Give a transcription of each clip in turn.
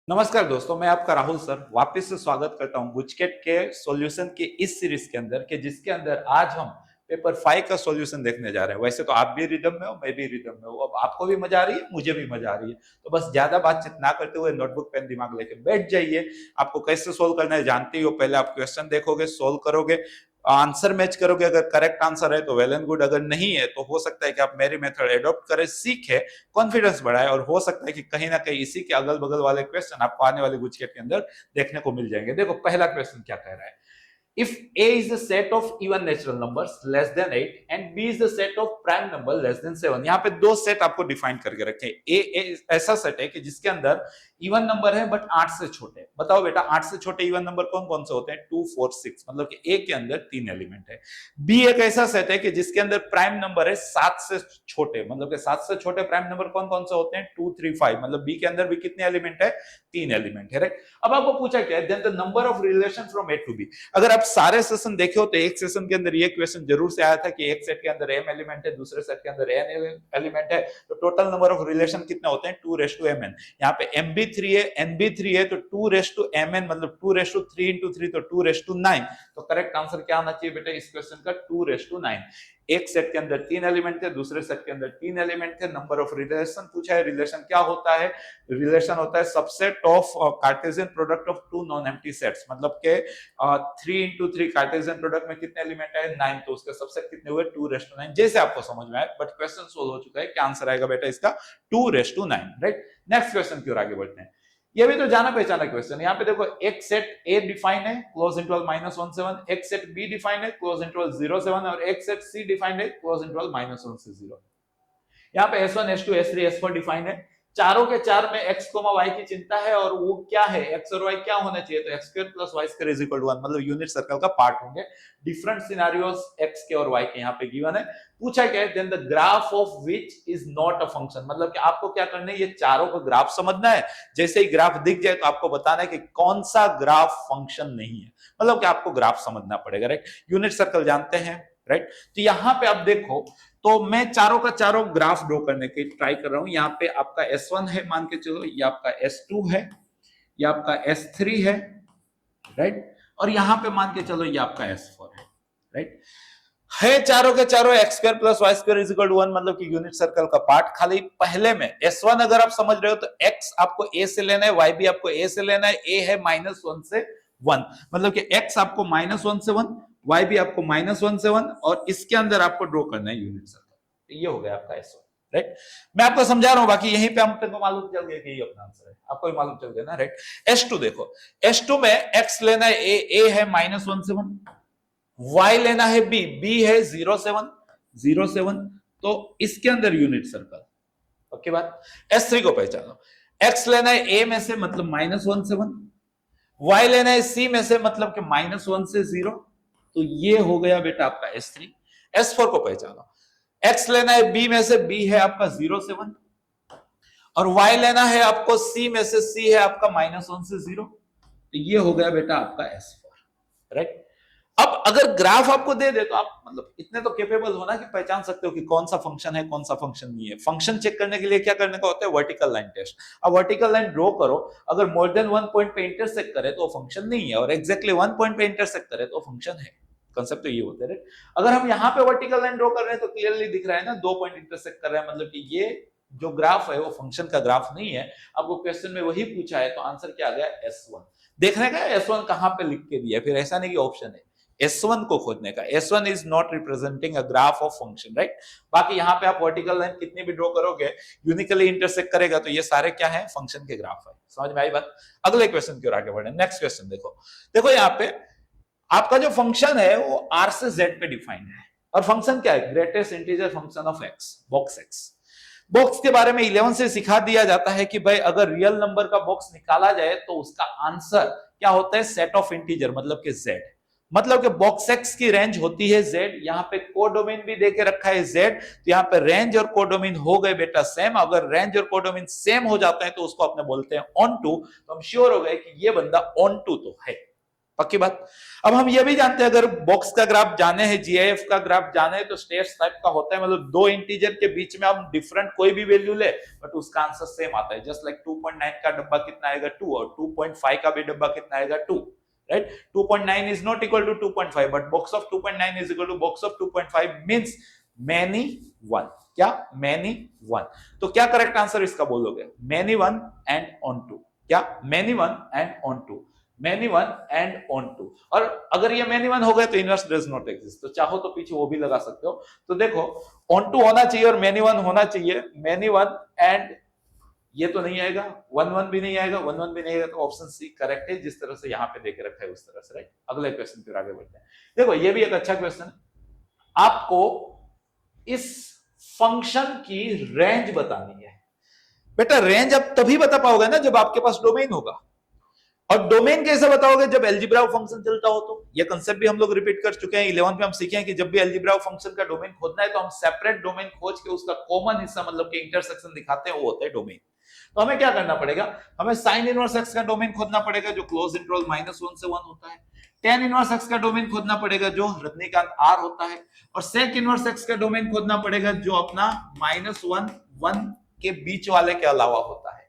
नमस्कार दोस्तों, मैं आपका राहुल सर वापस से स्वागत करता हूं गुजकेट के सॉल्यूशन के इस सीरीज के अंदर जिसके अंदर आज हम पेपर 5 का सॉल्यूशन देखने जा रहे हैं। वैसे तो आप भी रिदम में हो, मैं भी रिदम में हूं। अब आपको भी मजा आ रही है, मुझे भी मजा आ रही है, तो बस ज्यादा बातचीत ना करते हुए नोटबुक पेन दिमाग लेके बैठ जाइए। आपको कैसे सोल्व करना है जानते ही हो। पहले आप क्वेश्चन देखोगे, सोल्व करोगे, आंसर मैच करोगे। अगर करेक्ट आंसर है तो वेल एंड गुड, अगर नहीं है तो हो सकता है कि आप मेरी मेथड एडॉप्ट करें, सीखे, कॉन्फिडेंस बढ़ाए, और हो सकता है कि कहीं ना कहीं इसी के अगल बगल वाले क्वेश्चन आपको आने वाले गुजकेट के अंदर देखने को मिल जाएंगे। देखो पहला क्वेश्चन क्या कह रहा है। If A is the set of even natural numbers less than 8 and B is the set of prime number less than 7, यहाँ पे दो सेट आपको डिफाइन करके रखे। ए ऐसा सेट है कि जिसके अंदर इवन नंबर है बट 8 से छोटे। बताओ बेटा 8 से छोटे इवन नंबर कौन कौन से होते हैं? 2, 4, 6, मतलब कि ए के अंदर 3 एलिमेंट है। बी एक ऐसा सेट है कि जिसके अंदर प्राइम नंबर है 7 से छोटे, मतलब कि 7 से छोटे प्राइम नंबर कौन कौन से होते हैं? 2, 3, 5, मतलब बी के अंदर भी कितने एलिमेंट है? 3 एलिमेंट है, राइट। अब आपको पूछा क्या है, then the number of relation from A to B. अगर आप सारे सेशन देखे हो तो एक सेशन के अंदर ये क्वेश्चन जरूर से आया था कि एक सेट के अंदर एम एलिमेंट है, दूसरे सेट के अंदर एन एलिमेंट है, तो टोटल नंबर ऑफ रिलेशन कितने होते हैं? 2:mn। यहाँ पे एम बी 3 है, एन बी 3 है, तो 2:mn मतलब 2:3 into 3 तो 2:9। तो करेक्ट आंसर क्या आना चाहिए बेटा इस क्वेश्चन का? 2:9। एक सेट के अंदर 3 एलिमेंट थे, दूसरे सेट के अंदर 3 एलिमेंट थे। नंबर ऑफ रिलेशन पूछा है। रिलेशन क्या होता है? रिलेशन होता है subset of Cartesian product of two non empty sets, मतलब के 3 into 3 कार्टेशियन प्रोडक्ट में कितने एलिमेंट है? 9, तो उसके सबसेट कितने हुए? 2:9। जैसे आपको समझ में आए, बट क्वेश्चन सोल्व हो चुका है। क्या आंसर आएगा बेटा इसका? 2:9, राइट। नेक्स्ट क्वेश्चन की ओर आगे बढ़ते हैं। ये भी तो जाना पहचाना क्वेश्चन। यहाँ पे देखो एक सेट ए डिफाइन है क्लोज इंटरवल -1 से 1, एक सेट बी डिफाइन है क्लोज इंटरवल 0 से 1, और एक सेट सी डिफाइंड है क्लोज इंटरवल -1 से 0। यहाँ पे S1, S2, S3, S4 define है। चारों के चार में x, y की चिंता है, और वो क्या है? x और y क्या होने चाहिए? तो x² + y² = 1, मतलब यूनिट सर्कल का पार्ट होंगे। डिफरेंट सिनेरियोस x के और y के यहाँ पे गिवन है। पूछा क्या है? Then the graph of which is not a function, मतलब कि आपको क्या करना है? ये चारों का ग्राफ समझना है। जैसे ही ग्राफ दिख जाए तो आपको बताना है कि कौन सा ग्राफ फंक्शन नहीं है, मतलब कि आपको ग्राफ समझना पड़ेगा, राइट। यूनिट सर्कल जानते हैं, राइट। तो यहां पे आप देखो, तो मैं चारों का चारों ग्राफ ड्रॉ करने की ट्राई कर रहा हूं। यहाँ पे आपका S1 है, मान के चलो, ये आपका S2 है, ये आपका S3 है, राइट, और यहां पे मान के चलो ये आपका S4 है, राइट। है चारों के चारों x² + y² = 1, मतलब कि यूनिट सर्कल का पार्ट। खाली पहले में S1 अगर आप समझ रहे हो तो x आपको a से लेना है, y भी आपको a से लेना है। a है -1 से 1, मतलब कि x आपको -1 से 1, y भी आपको -1 से 1, और इसके अंदर आपको ड्रॉ करना है यूनिट सर्कल। ये हो गया आपका S1, राइट। मैं आपको समझा रहा हूं, बाकी यहीं पे हमको मालूम चल गया कि ये अपना आंसर है। आपको भी मालूम चल गया ना, राइट। S2 देखो, S2 में x लेना है a है -1 से 1, y लेना है b, b है 0 से 1, 0 से 1, तो इसके अंदर यूनिट सर्कल। ओके बात। S3 को पहचानो, x लेना है a में से, मतलब -1 से 1, y लेना है c में से, मतलब कि -1 से 0, तो ये हो गया बेटा आपका S3। S4 को पहचानो, x लेना है b में से, b है आपका 0 से 1, और y लेना है आपको c में से, c है आपका -1 से 0, तो ये हो गया बेटा आपका S4, राइट। अब अगर ग्राफ आपको दे दे तो आप मतलब इतने तो कैपेबल हो ना कि पहचान सकते हो कि कौन सा फंक्शन है, कौन सा फंक्शन नहीं है। फंक्शन चेक करने के लिए क्या करने का होता है? Vertical line test. अब वर्टिकल लाइन ड्रॉ करो, अगर मोर देन 1 पॉइंट पे इंटरसेक्ट करे तो फंक्शन नहीं है, और एक्जैक्टली 1 पॉइंट पे इंटरसेक्ट करे तो फंक्शन है। कंसेप्ट तो ये होता है। अगर हम यहाँ पे वर्टिकल लाइन ड्रॉ कर रहे हैं तो क्लियरली दिख रहा है ना, 2 पॉइंट इंटरसेक्ट कर रहे हैं, मतलब कि ये जो ग्राफ है वो फंक्शन का ग्राफ नहीं है। आपको क्वेश्चन में वही पूछा है, तो आंसर क्या आ गया? S1। देखने का S1 कहां पे लिख के दिया, फिर ऐसा नहीं कि ऑप्शन है, S1 को खोजने का। S1 is not representing a graph of function, right. बाकी यहाँ पे आप वर्टिकल लाइन कितनी भी ड्रॉ करोगे, यूनिकली इंटरसेक्ट करेगा, तो ये सारे क्या है? फंक्शन के ग्राफ है। समझ में आई बात? अगले क्वेश्चन की ओर आगे बढ़े। नेक्स्ट क्वेश्चन देखो, देखो यहाँ पे आपका जो फंक्शन है वो R से Z पे डिफाइन है, और फंक्शन क्या है? Greatest integer function of x, box x। Box के बारे में 11 से सिखा दिया जाता है कि भाई अगर रियल नंबर का बॉक्स निकाला जाए तो उसका आंसर क्या होता है? सेट ऑफ इंटीजर, मतलब कि z, मतलब कि बॉक्स x की रेंज होती है z। यहाँ पे कोडोमेन भी देके रखा है z, तो यहाँ पे रेंज और कोडोमेन हो गए बेटा सेम। अगर रेंज और कोडोमेन सेम हो जाते हैं तो उसको अपने बोलते हैं ऑन टू, तो हम श्योर हो गए कि ये बंदा ऑन टू तो है। पक्की बात। अब हम ये भी जानते हैं अगर बॉक्स का ग्राफ जाने हैं, जीआईएफ का ग्राफ जाने है तो स्टेट्स टाइप का होता है, मतलब दो इंटीजर के बीच में हम डिफरेंट कोई भी वैल्यू ले बट उसका आंसर सेम आता है। जस्ट लाइक 2.9 का डब्बा कितना आएगा 2 और 2.5 का भी डब्बा कितना आएगा 2, right. 2.9 is not equal to 2.5 but box of 2.9 is equal to box of 2.5 means many one. क्या? Many one. तो क्या करेक्ट आंसर इसका बोलोगे? Many one and onto. क्या? Many one and onto. Many one and onto. और अगर ये many one हो गए तो इनवर्स डज नॉट एग्जिस्ट, तो चाहो तो पीछे वो भी लगा सकते हो। तो देखो ऑन टू होना चाहिए और मैनी वन होना चाहिए। मैनी वन एंड ये तो नहीं आएगा, वन वन भी नहीं आएगा, वन वन भी नहीं आएगा, तो ऑप्शन सी करेक्ट है जिस तरह से यहाँ पे देके रखा है उस तरह से, राइट। अगले क्वेश्चन फिर आगे बढ़ते हैं। देखो ये भी एक अच्छा क्वेश्चन है, आपको इस फंक्शन की रेंज बतानी है। बेटा रेंज अब तभी बता पाओगे ना जब आपके पास डोमेन होगा, और डोमेन कैसे बताओगे? जब अलजेब्रा फंक्शन चलता हो। तो ये कंसेप्ट भी हम लोग रिपीट कर चुके हैं, 11th में हम सीखे हैं कि जब भी अलजेब्रा फंक्शन का डोमेन खोजना है तो हम सेपरेट डोमेन खोज के उसका कॉमन हिस्सा मतलब कि इंटरसेक्शन दिखाते हैं, वो होता है डोमेन। तो हमें क्या करना पड़ेगा? हमें साइन इनवर्स एक्स का डोमेन खोजना पड़ेगा जो क्लोज इंटरवल -1 से 1 होता है। tan इनवर्स एक्स का डोमेन खोदना पड़ेगा जो रजनीकांत r होता है, और sec इनवर्स एक्स का डोमेन खोदना पड़ेगा जो अपना -1 1 के बीच वाले के अलावा होता है।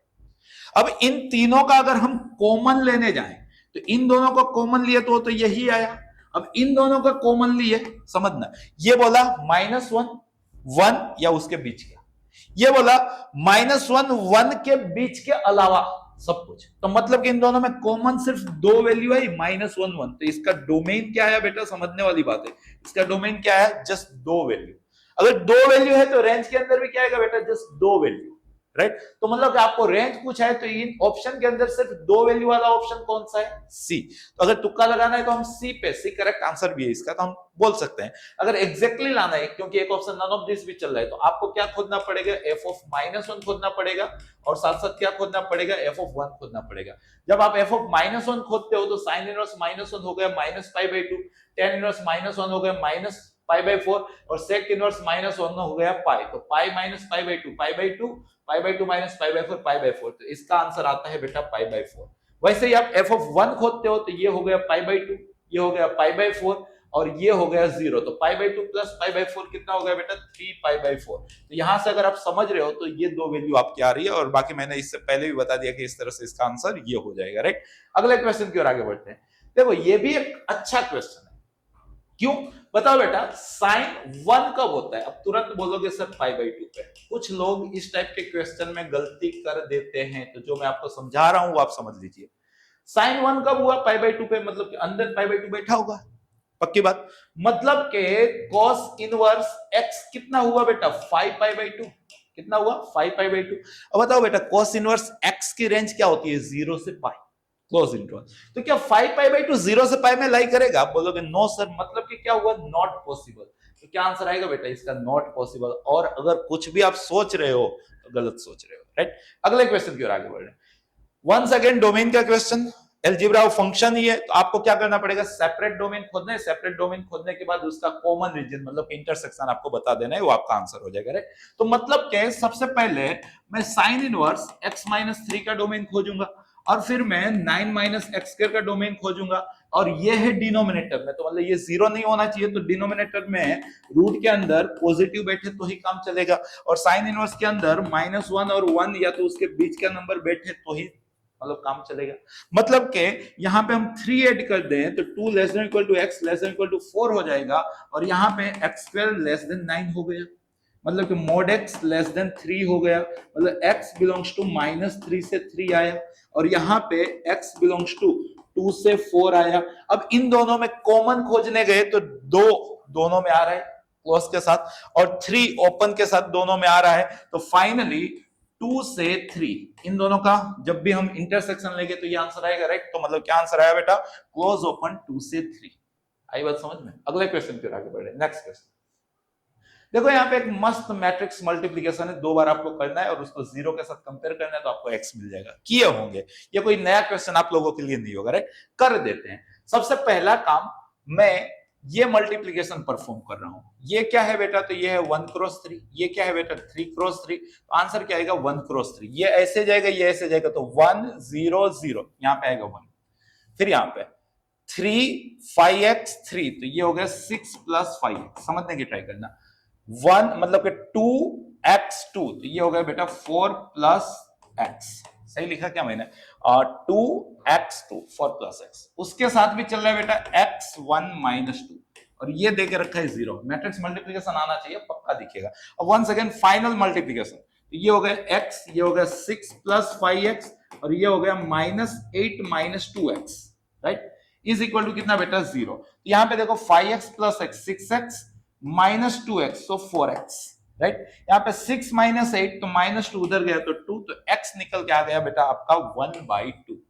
अब इन तीनों का अगर हम कॉमन लेने जाएं तो इन दोनों को कॉमन लिए तो यही आया। अब इन दोनों का कॉमन लिए, समझना, ये बोला -1 1 या उसके बीच का, ये बोला -1 1 के बीच के अलावा सब कुछ। तो मतलब कि इन दोनों में कॉमन सिर्फ दो वैल्यू है, -1 1। तो इसका डोमेन क्या है बेटा? समझने वाली बात है, इसका डोमेन क्या है? जस्ट दो वैल्यू। अगर दो वैल्यू है तो रेंज के अंदर भी क्या आएगा बेटा? जस्ट दो वैल्यू, राइट। तो मतलब कि आपको रेंज पूछा है तो इन ऑप्शन के अंदर सिर्फ दो वैल्यू वाला ऑप्शन कौन सा है? सी। तो अगर तुक्का लगाना है तो हम सी पे, सी करेक्ट आंसर भी है इसका, तो हम बोल सकते हैं। अगर एग्जैक्टली लाना है, क्योंकि एक ऑप्शन नन ऑफ दिस भी चल रहा है, तो आपको क्या खोदना पड़ेगा? f ऑफ -1 खोदना पड़ेगा, और साथ साथ क्या खोदना पड़ेगा? f ऑफ 1 खोदना पड़ेगा। जब आप f ऑफ -1 खोदते हो तो साइन इनवर्स -1 हो गया -π/2, tan इनवर्स -1 हो गया -π/4, और sec इनवर्स -1 हो गया पाई। तो पाई माइनस π/2 π/2 π/2 माइनस π/4 π/4। तो इसका आंसर आता है बेटा π/4। वैसे ही आप f ऑफ 1 खोदते हो तो ये हो गया π/2, ये हो गया π/4, और ये हो गया 0। तो π/2 प्लस π/4 कितना हो गया बेटा? 3π/4। तो यहां से अगर आप समझ रहे हो तो ये दो वैल्यू आपकी आ रही है, और बाकी मैंने इससे पहले भी बता दिया कि इस तरह से इसका आंसर ये हो जाएगा, राइट। अगले क्वेश्चन की ओर आगे बढ़ते हैं। देखो ये भी एक अच्छा क्वेश्चन है। क्यों? बताओ बेटा, साइन 1 कब होता है? अब तुरंत बोलोगे सर π/2 पे। कुछ लोग इस टाइप के क्वेश्चन में गलती कर देते हैं, तो जो मैं आपको समझा रहा हूं वो आप समझ लीजिए। साइन 1 कब हुआ? π/2 पे, मतलब कि अंदर π/2 बैठा होगा, पक्की बात। मतलब के cos इनवर्स x कितना हुआ बेटा? 5π/2। कितना हुआ? 5π/2। अब बताओ बेटा cos इनवर्स x की रेंज क्या होती है? 0 से पाई, क्लोज इंटरवल। तो क्या 5π/2 0 से पाई में लाई करेगा? आप बोलोगे नो सर, मतलब कि क्या हुआ? Not possible. तो क्या आंसर आएगा बेटा इसका? Not possible. और अगर कुछ भी आप सोच रहे हो तो गलत सोच रहे हो, राइट। अगले क्वेश्चन की ओर आगे बढ़ रहे हैं। वंस अगेन डोमेन का क्वेश्चन, अलजेब्रा फंक्शन ही है, तो आपको क्या करना पड़ेगा? सेपरेट डोमेन खोदना है। सेपरेट डोमेन खोदने के बाद उसका कॉमन रीजन मतलब इंटरसेक्शन आपको बता देना है, वो आपका आंसर हो जाएगा, राइट। तो मतलब क्या, सबसे पहले मैं साइन इनवर्स x-3 का डोमेन खोजूंगा, और फिर मैं 9 - x² का डोमेन खोजूंगा, और ये है डिनोमिनेटर में, तो मतलब ये 0 नहीं होना चाहिए। तो डिनोमिनेटर में रूट के अंदर पॉजिटिव बैठे तो ही काम चलेगा, और साइन इनवर्स के अंदर -1 और 1 या तो उसके बीच का नंबर बैठे तो ही मतलब काम चलेगा। मतलब के यहाँ पे हम 3 ऐड कर दें तो 2 ≤ x ≤ 4 हो जाएगा, और यहाँ पे x² < 9 हो गया, मतलब कि mod x < 3 हो गया, मतलब x बिलोंग्स टू -3 से 3 आया, और यहाँ पे x बिलोंग्स टू 2 से 4 आया। अब इन दोनों में कॉमन खोजने गए तो 2 दोनों में आ रहा है क्लोज के साथ, और 3 ओपन के साथ दोनों में आ रहा है। तो फाइनली 2 से 3 इन दोनों का जब भी हम इंटरसेक्शन लेंगे तो ये आंसर आएगा, राइट। तो मतलब क्या आंसर आया बेटा? क्लोज ओपन 2 से 3। आई बात समझ में? अगले क्वेश्चन पे आगे बढ़े। नेक्स्ट क्वेश्चन देखो, यहाँ पे एक मस्त मैट्रिक्स मल्टीप्लिकेशन है, 2 बार आपको करना है और उसको 0 के साथ कंपेयर करना है, तो आपको x मिल जाएगा। किए होंगे, ये कोई नया क्वेश्चन आप लोगों के लिए नहीं होगा, राइट। कर देते हैं। सबसे पहला काम, मैं ये मल्टीप्लिकेशन परफॉर्म कर रहा हूं। ये क्या है बेटा? तो ये है 1 क्रॉस 3। ये क्या है बेटा? 3 क्रॉस 3। तो आंसर क्या आएगा? 1 क्रॉस 3। ये ऐसे जाएगा, ये ऐसे जाएगा, तो 1 0 0 यहाँ पे आएगा 1। फिर यहाँ पे 5x 3, तो ये हो गया 6 प्लस 5x, समझने की ट्राई करना। 1 मतलब कि 2x2, तो ये हो गया बेटा 4 प्लस x, सही लिखा क्या मैंने? 2x2 4 प्लस x, उसके साथ भी चल रहा है बेटा x1 माइनस 2, और ये देके रखा है 0। मैट्रिक्स मल्टीप्लीकेशन आना चाहिए, पक्का दिखेगा। अब वन सेकेंड फाइनल मल्टीप्लीकेशन, ये हो गया x, ये हो गया 6 प्लस 5x, और ये हो गया -8 minus 2x, right, is equal to कितना बेटा 0। तो यहां पे देखो 5x plus x 6x minus 2x तो 4x, राइट। यहाँ पे 6 माइनस 8 तो माइनस 2 उधर गया तो 2, तो x निकल के आ गया बेटा आपका 1/2।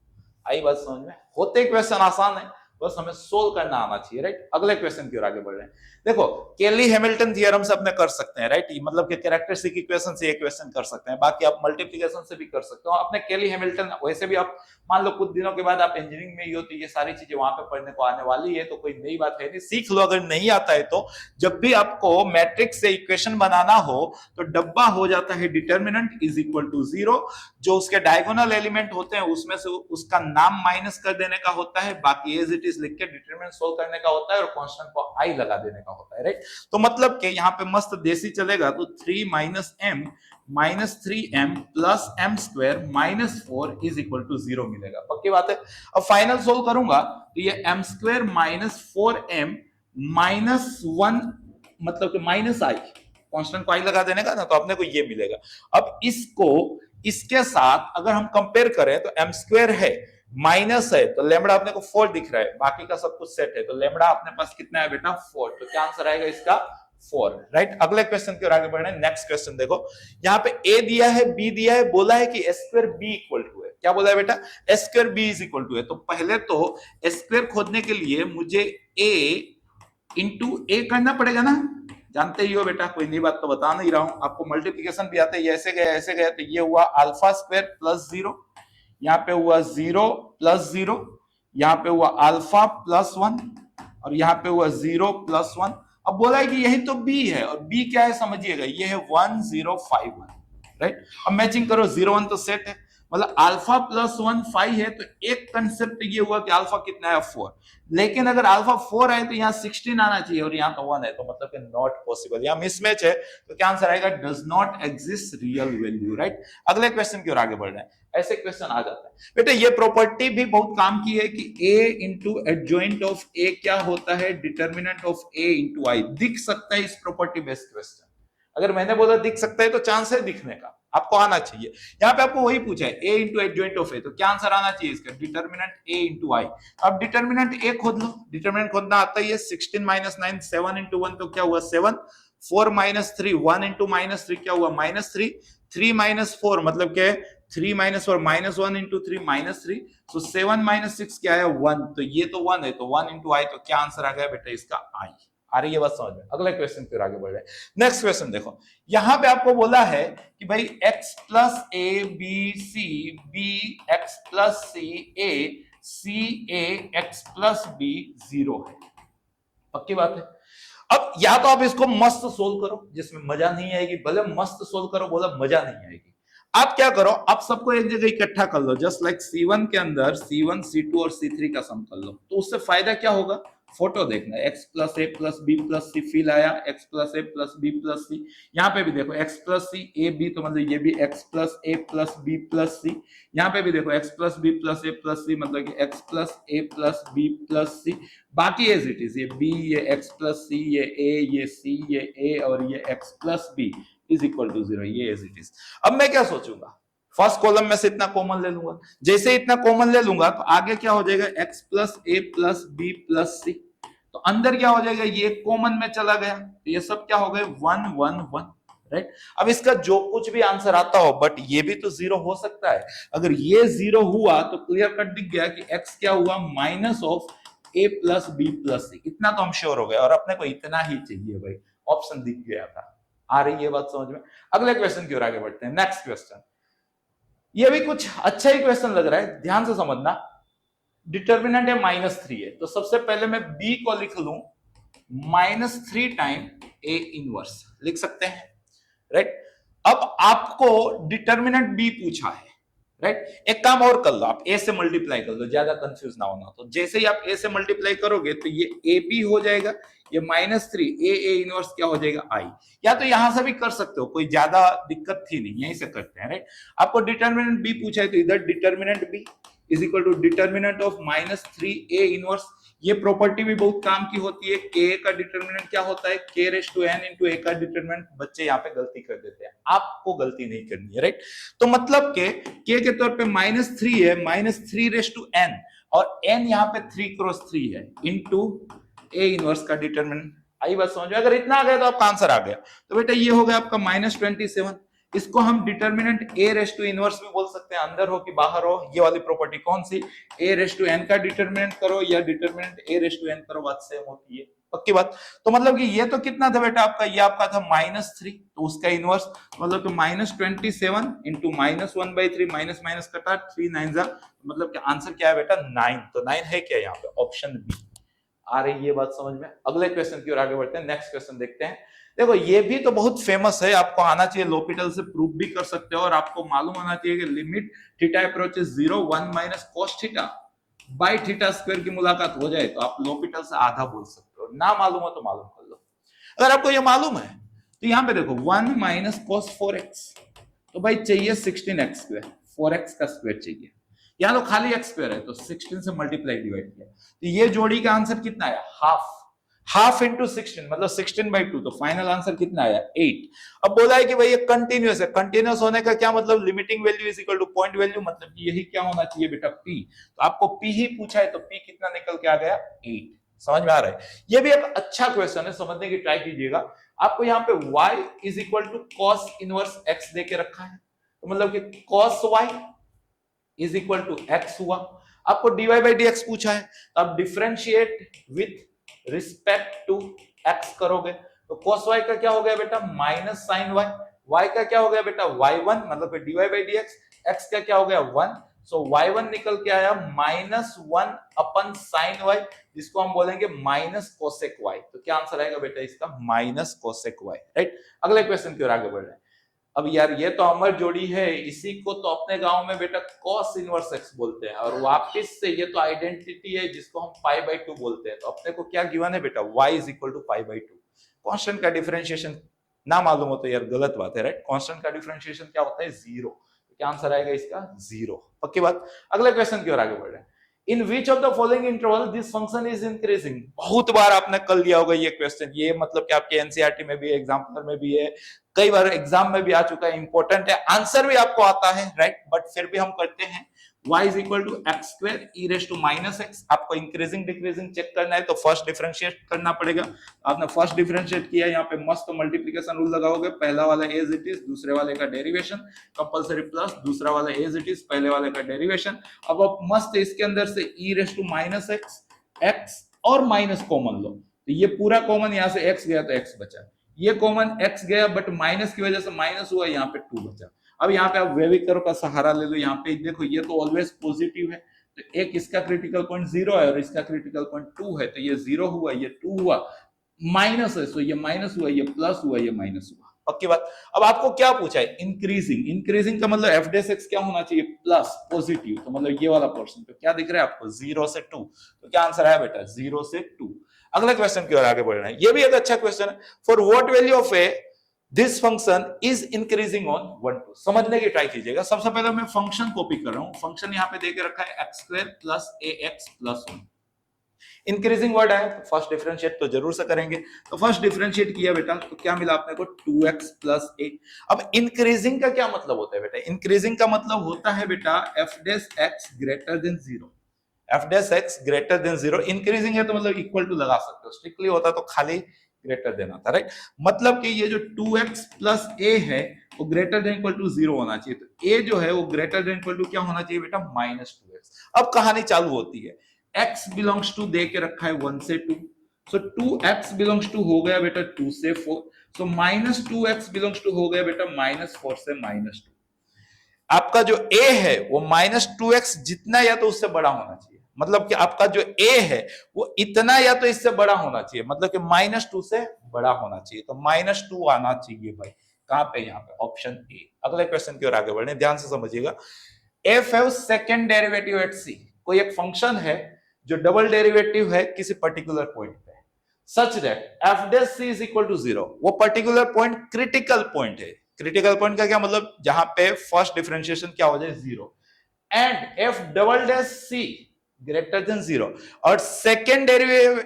आई बात समझ में? होते क्वेश्चन आसान है, बस हमें सोल्व करना आना चाहिए, राइट। अगले क्वेश्चन की ओर आगे बढ़ रहे हैं। देखो केली हैमिल्टन थ्योरम से अपने कर सकते हैं, राइट, मतलब कि कैरेक्टरिस्टिक इक्वेशन से ये क्वेश्चन कर सकते हैं, बाकी आप मल्टीप्लिकेशन से भी कर सकते हो अपने केली हैमिल्टन। वैसे भी आप मान लो कुछ दिनों के बाद आप इंजीनियरिंग में ही हो, तो ये सारी चीजें वहां पे पढ़ने को आने वाली है, तो कोई नई बात है नहीं, सीख लो। अगर नहीं आता है तो जब भी आपको मैट्रिक्स से इक्वेशन बनाना हो तो डब्बा हो जाता है डिटर्मिनेंट इज इक्वल टू 0, जो उसके डायगोनल एलिमेंट होते हैं उसमें से उसका नाम माइनस कर देने का होता है, बाकी एज इट इज लिख के डिटरमिनेंट सोल्व करने का होता है, और कांस्टेंट को आई लगा देने का होता है, राइट। तो मतलब कि यहाँ पे मस्त देसी चलेगा, तो 3 minus m minus 3m plus m square minus 4 is equal to 0 मिलेगा, पक्की बात है। अब फाइनल सोल्व करूंगा तो ये m square minus 4m minus 1 मतलब कि माइनस i, कांस्टेंट को i लगा देने का ना, तो अपने को ये मिलेगा। अब इसको इसके साथ अगर हम कंपेयर करें तो m स्क्वायर है, माइनस है, तो लेमड़ा अपने को 4 दिख रहा है, बाकी का सब कुछ सेट है, तो लेमड़ा अपने पास कितना है बेटा 4, तो क्या आंसर आएगा इसका 4, राइट। अगले क्वेश्चन की ओर आगे बढ़ रहे हैं। नेक्स्ट क्वेश्चन देखो, यहाँ पे a दिया है, b दिया है, बोला है कि स्क्वायर b इक्वल टू है, क्या बोला है बेटा? Square b is equal to है। तो पहले तो स्क्वायर खोजने के लिए मुझे a इंटू a करना पड़ेगा ना, जानते ही हो बेटा, कोई नई बात तो बता नहीं रहा हूं आपको। मल्टीप्लिकेशन भी आता है, ऐसे गया, तो ये हुआ अल्फा स्क्वायर प्लस 0, यहाँ पे हुआ 0 प्लस 0, यहाँ पे हुआ अल्फा प्लस 1, और यहाँ पे हुआ 0 प्लस 1। अब बोला है कि यही तो b है, और b क्या है समझिएगा, ये है 1051, राइट। अब मैचिंग करो, 0 1 तो सेट है, मतलब अल्फा प्लस 1 5 है, तो एक कंसेप्ट ये हुआ कि अल्फा कितना है 4, लेकिन अगर अल्फा 4 है तो यहाँ 16 आना चाहिए, और यहाँ तो 1 है, तो मतलब कि नॉट पॉसिबल, यहाँ मिसमैच है, तो क्या आंसर आएगा? Does not exist real value, right. अगले क्वेश्चन की ओर आगे बढ़ रहे हैं। ऐसे क्वेश्चन आ जाता है बेटा, ये प्रॉपर्टी भी बहुत काम की है कि a into adjoint of a क्या होता है? डिटर्मिनेंट ऑफ a इंटू आई। दिख सकता है इस प्रॉपर्टी बेस्ड क्वेश्चन, अगर मैंने बोला दिख सकता है तो चांस है दिखने का, आपको आना चाहिए। यहाँ पे आपको वही पूछा है a into adjoint of a, तो क्या आंसर आना चाहिए इसका? डिटर्मिनेंट a इंटू आई। अब डिटर्मिनेंट a खोद लो, डिटर्मिनेंट खोदना आता ही है। 16 माइनस 9 7 इंटू 1 तो क्या हुआ 7, 4 माइनस 3 1 इंटू माइनस 3 क्या हुआ -3, 3 माइनस 4 मतलब क्या है 3 माइनस 4 माइनस 1 इंटू 3 माइनस 3, तो 7 माइनस 6 क्या है 1, तो ये तो 1 है, तो 1 इंटू आई, तो क्या आंसर आ गया बेटा इसका आई। आ रही है बात समझ में? अगले क्वेश्चन फिर आगे बढ़ रहे हैं। नेक्स्ट क्वेश्चन देखो, यहां पे आपको बोला है कि भाई x plus A B C B X plus C A X plus B 0 है, पक्की बात है। अब या तो आप इसको मस्त सोल्व करो जिसमें मजा नहीं आएगी, भले मस्त सोल्व करो, बोला मजा नहीं आएगी। आप क्या करो, आप सबको एक जगह इकट्ठा कर लो, जस्ट लाइक C1 के अंदर C1 C2 और C3 का सम कर लो, तो उससे फायदा क्या होगा? फोटो देखना, x plus A plus B plus C फिल आया, x plus A plus B plus C. यहाँ पे भी देखो x plus C A B, तो मतलब ये भी x plus A plus B plus C. यहाँ पे भी देखो x plus B plus A plus C, मतलब कि x plus A plus B plus C. बाकी एज इट इज, ये b, ये x प्लस सी, ये a, ये c, ये a, और ये x plus b is equal to 0, ये एज इट इज। अब मैं क्या सोचूंगा, फर्स्ट कॉलम में से इतना कॉमन ले लूंगा, जैसे इतना कॉमन ले लूंगा तो आगे क्या हो जाएगा x plus A plus B plus सी, तो अंदर क्या हो जाएगा, ये कॉमन में चला गया, तो ये सब क्या हो गए 1 1 1, राइट। अब इसका जो कुछ भी आंसर आता हो, बट ये भी तो 0 हो सकता है। अगर ये 0 हुआ तो क्लियर कट दिख गया कि x क्या हुआ minus of a plus B plus c, इतना तो हम श्योर हो गए, और अपने को इतना ही चाहिए भाई, ऑप्शन दिख गया था। आ रही है बात समझ में? अगले क्वेश्चन की ओर आगे बढ़ते हैं। नेक्स्ट क्वेश्चन, ये भी कुछ अच्छा ही क्वेश्चन लग रहा है, ध्यान से समझना। डिटर्मिनेंट है -3 है, तो सबसे पहले मैं b को लिख लूं -3 टाइम a इनवर्स, लिख सकते हैं, राइट। अब आपको डिटर्मिनेंट b पूछा है, राइट। एक काम और कर लो, आप ए से मल्टीप्लाई कर लो, ज्यादा कंफ्यूज ना होना। तो जैसे ही आप ए से मल्टीप्लाई करोगे तो ये ए बी हो जाएगा, ये -3 ए इनवर्स क्या हो जाएगा आई। या तो यहां से भी कर सकते हो, कोई ज्यादा दिक्कत थी नहीं, यहीं से करते हैं, राइट। आपको डिटर्मिनेंट बी पूछा है तो इधर determinant B is equal to determinant of -3 A inverse. ये प्रॉपर्टी भी बहुत काम की होती है। के का डिटर्मिनेंट क्या होता है, k raise to n into a का डिटर्मिनेंट। बच्चे यहाँ पे गलती कर देते हैं, आपको गलती नहीं करनी है, राइट। तो मतलब के तौर पे -3 है, -3 रेज़ टू n, और n यहाँ पे 3 क्रॉस 3 है, इंटू ए इनवर्स का डिटर्मिनेंट। आई बात समझ में? अगर इतना आ गया तो आपका आंसर आ गया। तो बेटा ये हो गया आपका -27। इसको हम determinant A raise to inverse भी बोल सकते हैं, अंदर हो कि बाहर हो। ये वाली प्रॉपर्टी कौन सी, ए रेज़ टू n का डिटर्मिनेंट करो या determinant A raise to n करो, बात सेम होती है, पक्की बात। तो मतलब कि ये तो कितना था बेटा आपका, ये आपका था -3, तो उसका इनवर्स मतलब कि -27 इंटू -1/3, माइनस माइनस कटा 3 9 जा, मतलब कि आंसर क्या है बेटा 9। तो 9 है क्या यहाँ पे, ऑप्शन बी। आ रही है बात समझ में? अगले क्वेश्चन की ओर आगे बढ़ते हैं, नेक्स्ट क्वेश्चन देखते हैं। देखो ये भी तो बहुत फेमस है, आपको आना चाहिए, लोपिटल से प्रूफ भी कर सकते हो, और आपको मालूम होना चाहिए कि limit theta approaches 0 1 minus cos theta by theta square की मुलाकात हो जाए तो आप लोपिटल से आधा बोल सकते हो। ना मालूम हो तो मालूम कर लो। अगर आपको ये मालूम है तो यहाँ पे देखो 1 माइनस cos 4x, तो भाई चाहिए 16x स्क्वायर, 4x का स्क्वायर चाहिए। यहाँ तो खाली x स्क्वायर है, तो 16 से मल्टीप्लाई डिवाइड किया, तो ये जोड़ी का आंसर कितना आया, हाफ इंटू 16 मतलब 16/2, तो फाइनल आंसर कितना आया 8। अब बोला है कि भाई ये कंटिन्यूअस है, कंटिन्यूअस होने का क्या मतलब, limiting value is equal two point value, मतलब यही क्या होना चाहिए बेटा p। तो आपको p ही पूछा है, तो p कितना निकल के आ गया 8। समझ में आ रहा है? ये भी एक अच्छा क्वेश्चन है, समझने की ट्राई कीजिएगा। आपको यहाँ पे y is equal to cos inverse x दे के रखा है, तो मतलब कि cos y is equal to x हुआ। आपको dy बाई dx पूछा है, तो आप differentiate with respect to x करोगे, तो cos y का क्या हो गया बेटा माइनस साइन y, y का क्या हो गया बेटा y1, मतलब dy बाई dx, x का क्या हो गया 1, सो y1 निकल के आया -1 अपन साइन y, जिसको हम बोलेंगे माइनस कोसेक y। तो क्या आंसर आएगा बेटा इसका माइनस कोसेक y, राइट। अगले क्वेश्चन की ओर आगे बढ़ रहे हैं। अब यार ये तो अमर जोड़ी है, इसी को तो अपने गांव में बेटा cos इनवर्स x बोलते हैं, और वापस से ये तो आइडेंटिटी है जिसको हम π/2 बोलते हैं। तो अपने को क्या गिवन है बेटा y is equal to π/2। Constant का डिफरेंशिएशन ना मालूम हो तो यार गलत बात है, राइट। कांस्टेंट का डिफरेंशिएशन क्या होता है 0, तो क्या आंसर आएगा इसका 0, पक्की बात। अगले क्वेश्चन की ओर आगे बढ़ रहे हैं। In which of the following interval this function is increasing. बहुत बार आपने कर लिया होगा ये क्वेश्चन, ये मतलब कि आपके एनसीईआरटी में भी है, एग्जाम्पलर में भी है, कई बार एग्जाम में भी आ चुका है, इंपॉर्टेंट है, आंसर भी आपको आता है, राइट। बट फिर भी हम करते हैं, y is equal to X square E raise to minus X. आपको इंक्रीजिंग डिक्रीजिंग चेक करना है तो फर्स्ट डिफरेंशिएट करना पड़ेगा। आपने फर्स्ट डिफरेंशिएट किया, यहाँ पे मस्त मल्टीप्लिकेशन रूल लगाओगे, पहला वाला एज इट इज, दूसरे वाले का डेरिवेशन, कंपलसरी प्लस, दूसरा वाला एज इट इज, पहले वाले का डेरिवेशन। अब आप मस्त इसके अंदर से e raise to minus x, x और माइनस कॉमन लो, तो ये पूरा कॉमन, यहाँ से एक्स गया तो एक्स बचा, ये कॉमन x गया बट माइनस की वजह से माइनस हुआ, यहाँ पे 2 बचा। अब यहाँ पे आप वेविकर का सहारा ले लो, यहाँ पे देखो ये तो ऑलवेज पॉजिटिव है, तो एक इसका क्रिटिकल पॉइंट 0 है और इसका क्रिटिकल पॉइंट 2 है, तो ये 0 हुआ, ये 2 हुआ, माइनस है सो ये माइनस हुआ, ये प्लस हुआ, ये माइनस हुआ, पक्की बात। अब आपको क्या पूछा है इंक्रीजिंग, इंक्रीजिंग का मतलब एफ डेस एक्स क्या होना चाहिए प्लस पॉजिटिव, तो मतलब ये वाला पोर्शन, तो क्या दिख रहा है आपको 0 से 2, तो क्या आंसर है बेटा 0 से 2। अगले क्वेश्चन की ओर आगे बढ़ रहे हैं, ये भी एक अच्छा क्वेश्चन है। For what value of A this function is increasing on 1 2, समझने की ट्राई कीजिएगा। सबसे पहले मैं फंक्शन कॉपी कर रहा हूं, फंक्शन यहाँ पे देके रखा है एक्स स्क्वायर प्लस ए एक्स प्लस 1। इंक्रीजिंग वर्ड है तो फर्स्ट डिफरेंशिएट तो जरूर से करेंगे, तो फर्स्ट डिफरेंशिएट किया बेटा, तो क्या मिला अपने को 2x प्लस 8। अब इंक्रीजिंग का क्या मतलब होता है बेटा, इंक्रीजिंग का मतलब होता है बेटा f dash x greater than 0, f dash x greater than 0। Increasing है तो मतलब इक्वल टू लगा सकते हो, स्ट्रिक्टली होता तो खाली ग्रेटर देन आता, राइट। मतलब कि ये जो 2x प्लस a है वो ग्रेटर देन इक्वल टू 0 होना चाहिए, तो a जो है वो ग्रेटर देन इक्वल टू क्या होना चाहिए बेटा -2x। अब कहानी चालू होती है, x बिलोंग्स टू दे के रखा है 1 से 2, सो 2x बिलोंग्स टू हो गया बेटा 2 से 4, सो -2x बिलोंग्स टू हो गया बेटा -4 से -2। आपका जो a है वो -2x जितना या तो उससे बड़ा होना चाहिए, मतलब कि आपका जो a है वो इतना या तो इससे बड़ा होना चाहिए, मतलब कि -2 से बड़ा होना चाहिए, तो -2 आना चाहिए भाई, कहां पे, यहाँ पे ऑप्शन ए। अगले क्वेश्चन की ओर आगे बढ़ने, ध्यान से समझिएगा। एफ है सेकेंड डेरिवेटिव एट सी, कोई एक फंक्शन है जो डबल डेरिवेटिव है किसी पर्टिकुलर पॉइंट पे, such that f dash c is equal to 0। वो पर्टिकुलर पॉइंट क्रिटिकल पॉइंट है। क्रिटिकल पॉइंट का क्या मतलब, जहां पे फर्स्ट डिफरेंशिएशन क्या हो जाए 0, and f double dash c greater than 0, और सेकेंड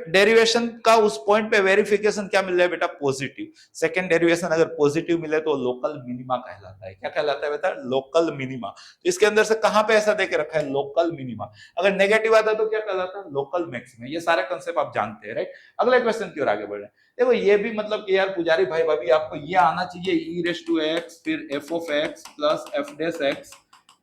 डेरिवेशन का उस पॉइंट पे वेरिफिकेशन क्या मिल रहा है बेटा, पॉजिटिव। सेकेंड डेरिवेशन अगर पॉजिटिव मिले तो लोकल मिनिमा कहलाता है। क्या कहलाता है बेटा, लोकल मिनिमा। तो इसके अंदर से कहां पे ऐसा देके रखा है, लोकल मिनिमा। अगर नेगेटिव आता तो क्या कहलाता है, लोकल मैक्सिमा। ये सारे कंसेप्ट आप जानते हैं, राइट। अगले क्वेश्चन की ओर आगे बढ़ रहे हैं। देखो ये भी मतलब कि यार पुजारी भाई भाभी आपको ये आना चाहिए, ई रेस टू एक्स फिर f of x plus f dash x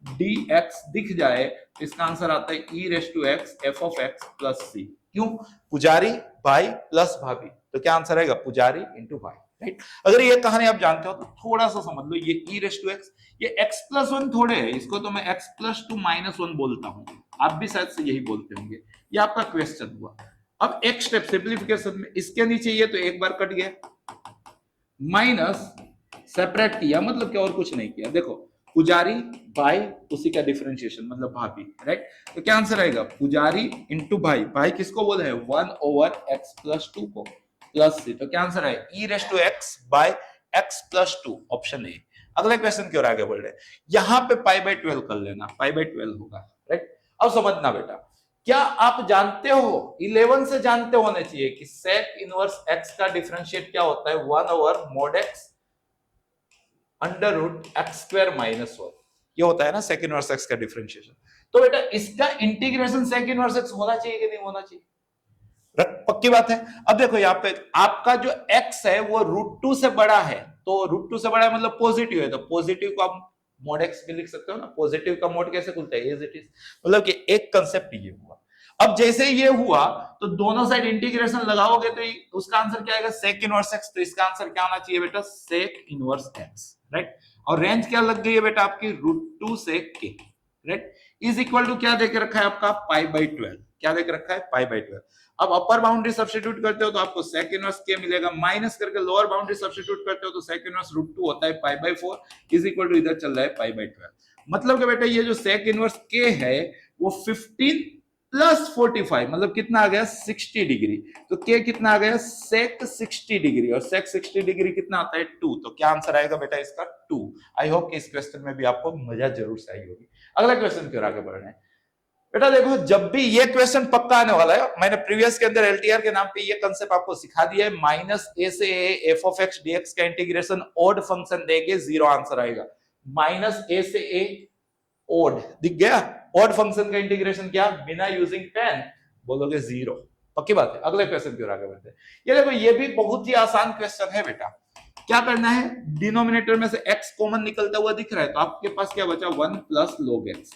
dx दिख जाए, इसका आंसर आता है e raise to x f of x plus c. क्यों, पुजारी भाई प्लस भाभी, तो क्या आंसर आएगा, पुजारी इंटू भाई, राइट। अगर ये कहानी आप जानते हो तो थोड़ा सा समझ लो, ये ई रेस टू एक्स, ये x प्लस वन थोड़े है, इसको तो मैं x plus two minus one बोलता हूं, आप भी शायद से यही बोलते होंगे। ये आपका क्वेश्चन हुआ। अब एक स्टेप सिंप्लीफिकेशन में, इसके नीचे ये तो एक बार कट गया, माइनस सेपरेट किया, मतलब क्या और कुछ नहीं किया। देखो पुजारी भाई उसी का डिफरेंशिएशन मतलब भाभी, राइट। तो क्या आंसर आएगा, पुजारी इंटू भाई, भाई किसको बोले हैं, 1 ओवर x प्लस 2 को, प्लस सी। तो क्या आंसर है, e raise to x by x plus 2, option a. अगले क्वेश्चन की ओर आगे बढ़ रहे हैं। यहां पे पाई बाय 12 कर लेना, पाई बाय 12 होगा, राइट। अब समझना बेटा, क्या आप जानते हो, 11 से जानते होने चाहिए कि सेक इनवर्स x का डिफरेंशिएट क्या होता है, 1 over mod x under root x square minus 1, ये होता है ना सेक इनवर्स एक्स का डिफरेंशिएशन। तो बेटा इसका इंटीग्रेशन सेक इनवर्स एक्स होना चाहिए कि नहीं होना चाहिए, पक्की बात है। अब देखो यहाँ पे आपका जो x है वो √2 से बड़ा है, तो √2 से बड़ा है मतलब पॉजिटिव है, तो पॉजिटिव को आप मॉड x भी लिख सकते हो ना। पॉजिटिव का मोड कैसे खुलता है, एज इट इज, मतलब कि एक कंसेप्ट ये हुआ। अब जैसे ये हुआ तो दोनों साइड इंटीग्रेशन लगाओगे तो उसका आंसर क्या आएगा, सेक इनवर्स एक्स। तो इसका आंसर क्या होना चाहिए बेटा, सेक इनवर्स एक्स, राइट। और रेंज क्या लग गई है बेटा आपकी, √2 से k, right. Is equal to क्या देके रखा है आपका, पाई बाई 12। क्या देके रखा है, पाई बाई 12। अब अपर बाउंड्री सब्स्टिट्यूट करते हो तो आपको सेक इनवर्स k मिलेगा, माइनस करके लोअर बाउंड्री सब्स्टिट्यूट करते हो तो सेक इनवर्स √2 होता है pi by 4 is equal to इधर चल रहा है पाई बाई 12। मतलब कि बेटा ये जो सेक इनवर्स k है वो 15 प्लस 45 मतलब कितना आ गया, 60 डिग्री। तो k कितना आ गया, सेक 60 डिग्री, और सेक 60 डिग्री कितना आता है, 2। तो क्या आंसर आएगा बेटा इसका, 2। आई होप कि इस क्वेश्चन में भी आपको मजा जरूर से आई होगी। अगला क्वेश्चन की ओर आगे बढ़ रहे हैं। बेटा देखो जब भी ये क्वेश्चन पक्का आने वाला है, मैंने प्रीवियस के अंदर एलटीआर के नाम पे ये कंसेप्ट आपको सिखा दिया है, माइनस ए से a f of x dx का इंटीग्रेशन ओड फंक्शन देके 0 आंसर आएगा। माइनस ए से ए ओड दिख गया, ओड फंक्शन का इंटीग्रेशन क्या, बिना यूजिंग पेन बोलोगे 0, पक्की बात है। अगले क्वेश्चन की ओर आगे बढ़ते हैं। ये देखो ये भी बहुत ही आसान क्वेश्चन है बेटा। क्या करना है, डिनोमिनेटर में से x कॉमन निकलता हुआ दिख रहा है, तो आपके पास क्या बचा, 1 प्लस log x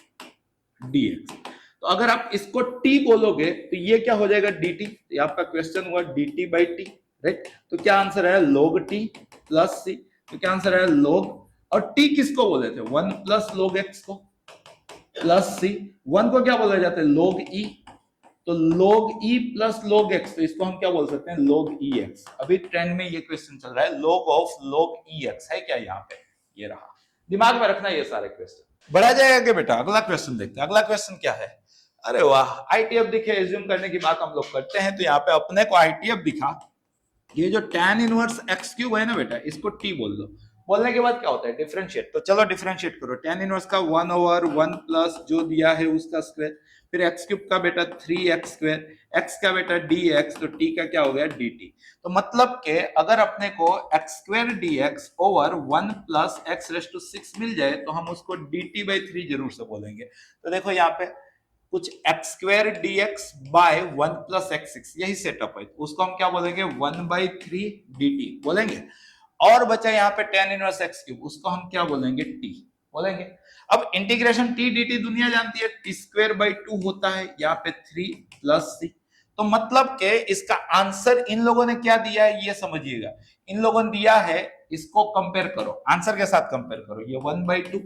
dx। तो अगर आप इसको t बोलोगे तो ये क्या हो जाएगा, dt। ये आपका क्वेश्चन हुआ dt बाई टी, राइट। तो क्या आंसर है, log t प्लस c। तो क्या आंसर है, log, और t किसको बोले थे, 1 प्लस log x को, प्लस c। 1 को क्या बोला जाता है, log e। तो log e plus log x, तो इसको हम क्या बोल सकते हैं, log ex। अभी ट्रेंड में ये क्वेश्चन चल रहा है, log ऑफ log ex है क्या यहाँ पे, ये रहा, दिमाग में रखना ये सारे क्वेश्चन। बढ़ा जाएगा क्या बेटा, अगला क्वेश्चन देखते हैं। अगला क्वेश्चन क्या है, अरे वाह, आईटीएफ दिखे, एज्यूम करने की बात हम लोग करते हैं, तो यहाँ पे अपने को आईटीएफ दिखा। ये जो tan इनवर्स x क्यूब है ना बेटा, इसको t बोल दो। बोलने के बाद क्या होता है, डिफरेंशिएट। तो चलो डिफरेंशिएट करो, tan इनवर्स का 1 ओवर 1 प्लस जो दिया है उसका स्क्वायर, फिर x क्यूब का बेटा 3x स्क्वायर, x का बेटा dx, तो t का क्या हो गया, dt। तो मतलब के अगर अपने को x square dx over 1 plus x raise to 6 मिल जाए तो हम उसको dt बाई 3 जरूर से बोलेंगे। तो देखो यहाँ पे कुछ x square dx by 1 plus x6 यही सेटअप है, उसको हम क्या बोलेंगे, 1/3 dt बोलेंगे। और बचा यहाँ पे tan इनवर्स x क्यूब, उसको हम क्या बोलेंगे, t बोलेंगे। अब इंटीग्रेशन t dt दुनिया जानती है, t स्क्वायर बाई 2 होता है, यहाँ पे 3 प्लस c। तो मतलब के इसका आंसर इन लोगों ने क्या दिया है ये समझिएगा, इन लोगों ने दिया है, इसको कंपेयर करो, आंसर के साथ कंपेयर करो, ये 1/2,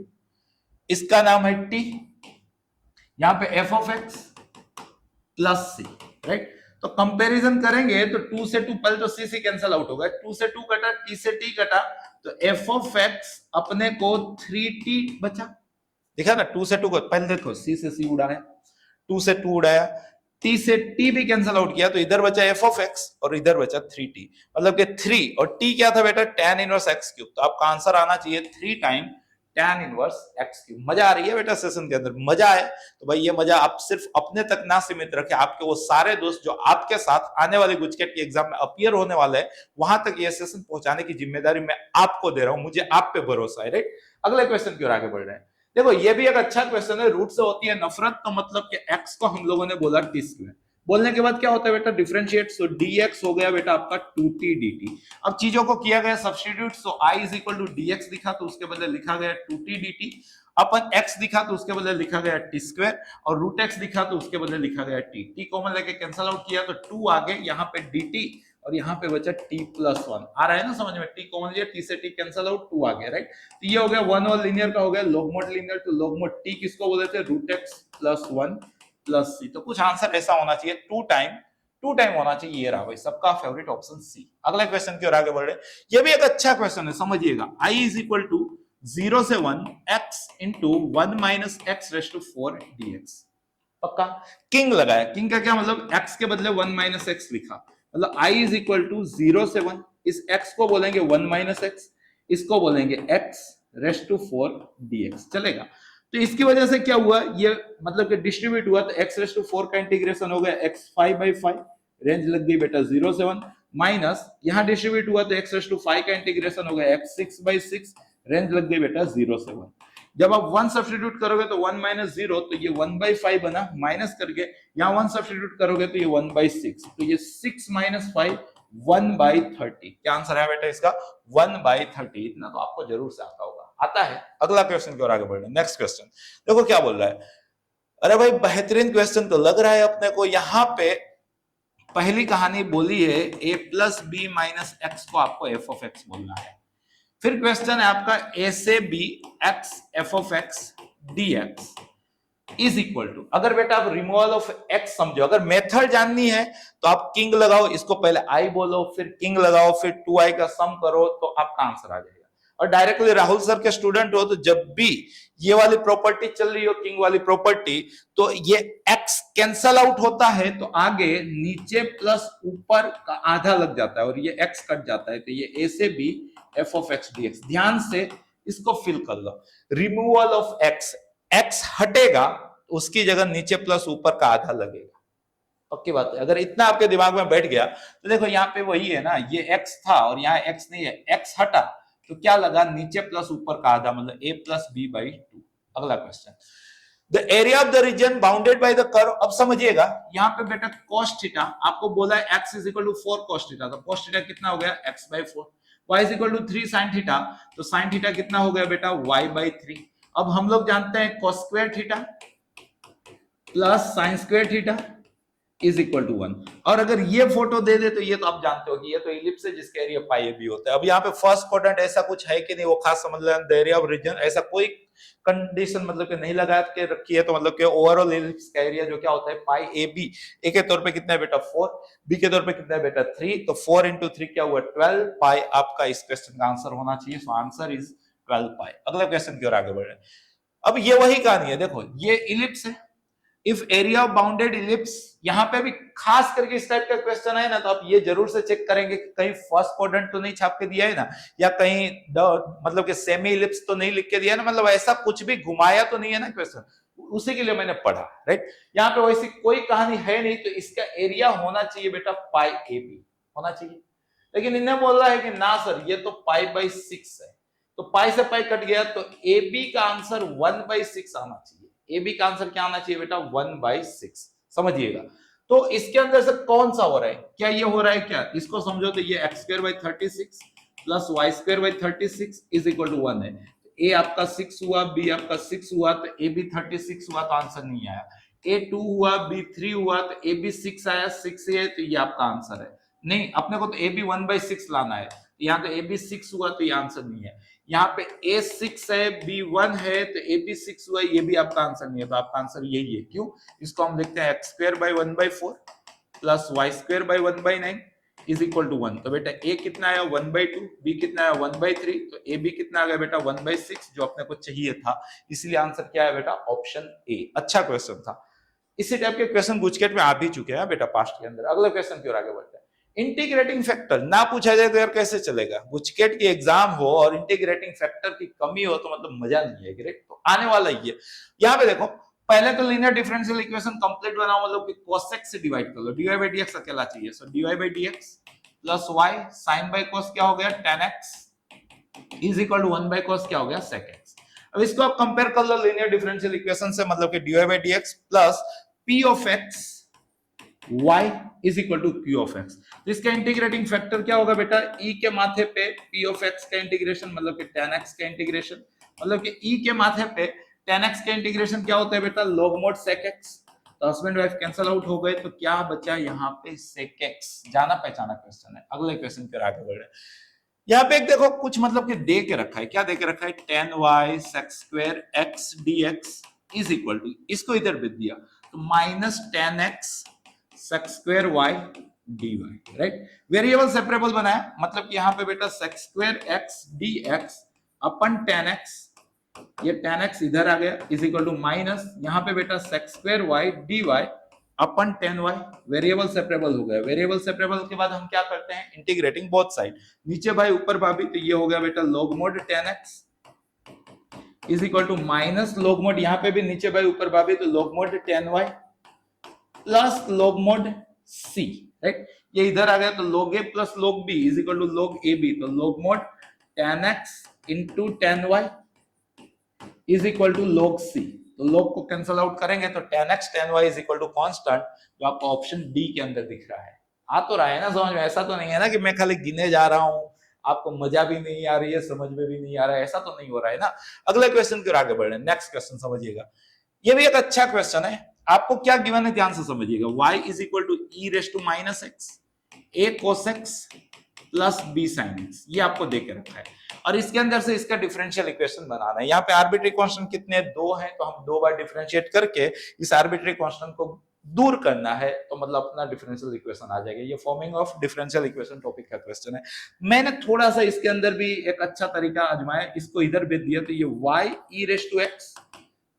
इसका नाम है t, यहाँ पे f of x plus c, right. तो कंपैरिजन करेंगे तो 2 से 2 पहले तो c से कैंसिल आउट होगा, 2 से 2 कटा, t से t कटा, तो f ऑफ x अपने को 3t बचा, देखा ना, 2 से 2 को पहले देखो, c से c उड़ाया, 2 से 2 उड़ाया, t से t भी कैंसिल आउट किया, तो इधर बचा f ऑफ x और इधर बचा 3t, मतलब कि 3 और t क्या था बेटा, tan इनवर्स x क्यूब। तो आपका आंसर आना चाहिए 3 time tan inverse x cube. मजा आ रही है बेटा सेशन के अंदर? मजा आए तो भाई ये मजा आप सिर्फ अपने तक ना सीमित रखें, आपके वो सारे दोस्त जो आपके साथ आने वाले गुजकेट की एग्जाम में अपीयर होने वाले हैं, वहां तक ये सेशन पहुंचाने की जिम्मेदारी मैं आपको दे रहा हूं, मुझे आप पे भरोसा है, राइट। अगले क्वेश्चन की ओर आगे बढ़ रहे हैं। देखो ये भी एक अच्छा क्वेश्चन है, रूट से होती है नफरत, तो मतलब कि x को हम लोगों ने बोला टी स्क्वायर, बोलने के बाद क्या होता है बेटा, डिफरेंशिएट, सो dx हो गया बेटा आपका 2t dt। अब चीजों को किया गया substitute, so i is equal to dx दिखा तो उसके बदले लिखा गया 2t dt, अपन x दिखा तो उसके बदले लिखा गया t स्क्वायर, और रूट x दिखा तो उसके बदले लिखा गया t कॉमन लेके कैंसिल आउट किया तो 2 आ गए, यहाँ पे dt और यहाँ पे बचा t प्लस 1। आ रहा है ना समझ में, t कॉमन लिया, t से t कैंसिल आउट, 2 आ गया, राइट। तो ये हो गया 1 और लीनियर का हो गया लॉग मोड लीनियर, तो लॉग मोड t किसको बोलते थे, रूट x प्लस 1 प्लस सी। तो कुछ आंसर ऐसा होना चाहिए, 2 टाइम होना चाहिए। ये रहा भाई सबका फेवरेट ऑप्शन सी। अगले क्वेश्चन की ओर आगे बढ़ रहे हैं, ये भी एक अच्छा क्वेश्चन है, समझिएगा। i इज इक्वल टू 0 से 1 x into 1 minus x raise to 4 dx। पक्का किंग लगाया, किंग का क्या मतलब, x के बदले 1 माइनस एक्स लिखा, मतलब i इज इक्वल टू 0 से 1, इस x को बोलेंगे 1 माइनस एक्स, इसको बोलेंगे x रेस टू 4 dx, चलेगा। तो इसकी वजह से क्या हुआ, ये मतलब कि डिस्ट्रीब्यूट हुआ, तो x रेस टू 4 का इंटीग्रेशन हो गया x 5/5, रेंज लग गई बेटा 0 से 1, माइनस यहां डिस्ट्रीब्यूट हुआ तो x रेस टू 5 का इंटीग्रेशन हो गया x 6/6, रेंज लग गई बेटा 0 से 1। जब आप 1 सब्स्टिट्यूट करोगे तो 1 माइनस 0, तो ये 1/5 बना, माइनस करके यहाँ 1 सब्स्टिट्यूट करोगे तो ये 1/6, तो ये 6 माइनस 5 1/30। क्या आंसर है बेटा इसका, 1/30। इतना तो आपको जरूर से आता होगा, आता है। अगला क्वेश्चन की ओर आगे बढ़ रहे हैं, नेक्स्ट क्वेश्चन देखो क्या बोल रहा है। अरे भाई बेहतरीन क्वेश्चन तो लग रहा है अपने को। यहाँ पे पहली कहानी बोली है a plus B minus x को आपको एफ ऑफ एक्स बोलना है। फिर क्वेश्चन है आपका a से b x f of x dx is equal to, अगर बेटा आप रिमूवल ऑफ x समझो, अगर मेथड जाननी है तो आप किंग लगाओ, इसको पहले i बोलो, फिर किंग लगाओ, फिर 2i का सम करो, तो आपका आंसर आ जाएगा। और डायरेक्टली राहुल सर के स्टूडेंट हो तो जब भी ये वाली प्रॉपर्टी चल रही हो, किंग वाली प्रॉपर्टी, तो ये x कैंसल आउट होता है तो आगे नीचे प्लस ऊपर का आधा लग जाता है और ये x कट जाता है, तो ये a से b F of x dx। ध्यान से इसको फिल कर लो, रिमूवल ऑफ x हटेगा, उसकी जगह नीचे प्लस ऊपर का आधा लगेगा। पक्की बात है, अगर इतना आपके दिमाग में बैठ गया तो देखो यहाँ पे वही है ना, ये x था और यहाँ x नहीं है, x हटा तो क्या लगा, नीचे प्लस ऊपर का आधा, मतलब a प्लस b/2। अगला question, the area of the reason bounded by the curve. अब समझिएगा यहाँ पे बेटा cos थीटा आपको बोला है x is equal to 4 cos theta, तो cos थीटा कितना हो गया, x/4, y is equal to 3 sin theta, तो sin थीटा कितना हो गया बेटा, y/3। अब हम लोग जानते हैं cos square theta plus sin square theta is equal to 1। और अगर ये फोटो दे दे तो ये तो आप जानते हो कि ये तो इलिप्स है जिसका एरिया पाई ए बी होता है। अब यहाँ पे फर्स्ट क्वाड्रेंट ऐसा कुछ है कि नहीं, वो खास समझ लेना, द एरिया ऑफ रीजन, ऐसा कोई कंडीशन मतलब कि नहीं लगा के रखी है, तो मतलब कि ओवरऑल इलिप्स का एरिया जो क्या होता है, पाई ए बी। ए के तौर पे कितना है बेटा 4, बी के तौर पे कितना है बेटा 3, तो 4 इंटू 3 क्या हुआ 12 पाई, आपका इस क्वेश्चन का आंसर होना चाहिए। सो आंसर इज 12 पाई। अगले क्वेश्चन की ओर आगे बढ़ रहे हैं। अब ये वही कहानी है, देखो ये इलिप्स है, if area of bounded ellipse, यहां पे भी खास करके इस टाइप का क्वेश्चन है ना, तो आप ये जरूर से चेक करेंगे कि कहीं फर्स्ट क्वाड्रेंट तो नहीं छाप के दिया है ना, या कहीं मतलब कि सेमी इलिप्स तो नहीं लिख के दिया है ना, मतलब ऐसा कुछ भी घुमाया तो नहीं है ना क्वेश्चन, उसी के लिए मैंने पढ़ा, राइट। यहाँ पे वैसी कोई कहानी है नहीं, तो इसका एरिया होना चाहिए बेटा पाई ए बी होना चाहिए, लेकिन इन्हें बोल रहा है कि ना सर ये तो पाई/6 है, तो पाई से पाई कट गया, तो ए बी का आंसर 1/6 आना चाहिए। ए बी का आंसर क्या आना चाहिए बेटा 1/6, समझिएगा। तो इसके अंदर से कौन सा हो रहा है, क्या ये हो रहा है क्या, इसको समझो तो ये x²/36 plus y²/36 is equal to 1 है। ए आपका 6 हुआ, बी आपका 6 हुआ, तो ए बी 36 हुआ, तो आंसर नहीं आया। ए 2 हुआ, बी 3 हुआ, तो ए बी 6 आया, 6 है, तो ये आपका आंसर है। नहीं, अपने को तो ए बी 1/6 लाना है, यहाँ तो ए बी 6 हुआ, तो ये आंसर नहीं है। यहाँ पे a 6 है, b 1 है, तो a भी 6 हुआ, ये भी आपका आंसर नहीं है, तो आपका आंसर यही है। क्यों, इसको हम लिखते हैं x² by 1/4 plus y² by 1/9 is equal to 1, तो बेटा a कितना आया 1/2, b कितना आया 1/3, तो a b कितना आ गया बेटा 1/6, जो अपने को चाहिए था। इसलिए आंसर क्या है बेटा ऑप्शन ए। अच्छा क्वेश्चन था। इसी टाइप के क्वेश्चन गुजकेट में आ भी चुके हैं बेटा पास्ट के अंदर। अगले क्वेश्चन की ओर आगे बढ़ते हैं। इंटीग्रेटिंग फैक्टर ना पूछा जाए तो यार कैसे चलेगा? गुजकेट की एग्जाम हो और इंटीग्रेटिंग फैक्टर की कमी हो तो मतलब मजा नहीं है। ग्रेट, तो आने वाला ही है। यहाँ पे देखो, पहले तो लीनियर डिफरेंशियल इक्वेशन कंप्लीट बनाओ, मतलब कि cosec से डिवाइड कर लो। dy by dx अकेला चाहिए, so dy by dx plus y sin by cos क्या हो गया tan x is equal to 1 by cos क्या हो गया sec x। अब इसको आप कंपेयर कर लो लीनियर डिफरेंशियल इक्वेशन से, मतलब कि dy by dx plus p of x y is equal to q of x। तो इसका इंटीग्रेटिंग फैक्टर क्या होगा बेटा? e के माथे पे p of x का इंटीग्रेशन, मतलब कि tan x का इंटीग्रेशन, मतलब कि e के माथे पे tan x का इंटीग्रेशन क्या होता है बेटा? log mod sec x। तो हस्बैंड वाइफ कैंसिल आउट हो गए, तो क्या बचा यहाँ पे? sec x। जाना पहचाना क्वेश्चन है। अगले क्वेश्चन पर आगे बढ़े। यहाँ पे एक देखो कुछ मतलब कि दे के रखा है। क्या दे के रखा है? tan y sec square x dx is equal to, इसको इधर भेज दिया तो minus tan x sec square y dy, right. Variable separable बनाया, मतलब कि यहाँ पे बेटा sec square x dx अपन tan x, ये tan x इधर आ गया इज इक्वल टू माइनस यहाँ पे बेटा sec square y dy अपन tan y। वेरिएबल सेपरेबल हो गया। वेरिएबल सेपरेबल के बाद हम क्या करते हैं? इंटीग्रेटिंग बोथ साइड, नीचे भाई ऊपर भाभी, तो ये हो गया बेटा log mod tan x is equal to minus log mod, यहाँ पे भी नीचे भाई ऊपर भाभी, तो log mod tan y plus log mod c, right. ये इधर आ गया तो log a plus log b is equal to log ab, तो log mod tan x into tan y is equal to log c। तो log को cancel out करेंगे तो tan x tan y is equal to constant, जो आपको option D के अंदर दिख रहा है। आ तो रहा है ना समझ में? ऐसा तो नहीं है ना कि मैं खाली गिने जा रहा हूं, आपको मजा भी नहीं आ रही है, समझ में भी नहीं आ रहा है, ऐसा तो नहीं हो रहा है ना। अगले क्वेश्चन की ओर आगे बढ़ रहे हैं। नेक्स्ट क्वेश्चन समझिएगा, ये भी एक अच्छा क्वेश्चन है। आपको क्या गिवन है ध्यान से समझिएगा। y is equal to e raise to minus x a cos x plus b sin x, ये आपको दे के रखा है और इसके अंदर से इसका डिफरेंशियल इक्वेशन बनाना है। यहाँ पे आर्बिट्री कांस्टेंट कितने? 2 हैं, तो हम 2 बार डिफरेंशिएट करके इस आर्बिट्री कांस्टेंट को दूर करना है, तो मतलब अपना डिफरेंशियल इक्वेशन आ जाएगा। ये forming of differential equation topic का क्वेश्चन है। मैंने थोड़ा सा इसके अंदर भी एक अच्छा तरीका आजमाया, इसको इधर भेज दिया, तो ये y e raise to x,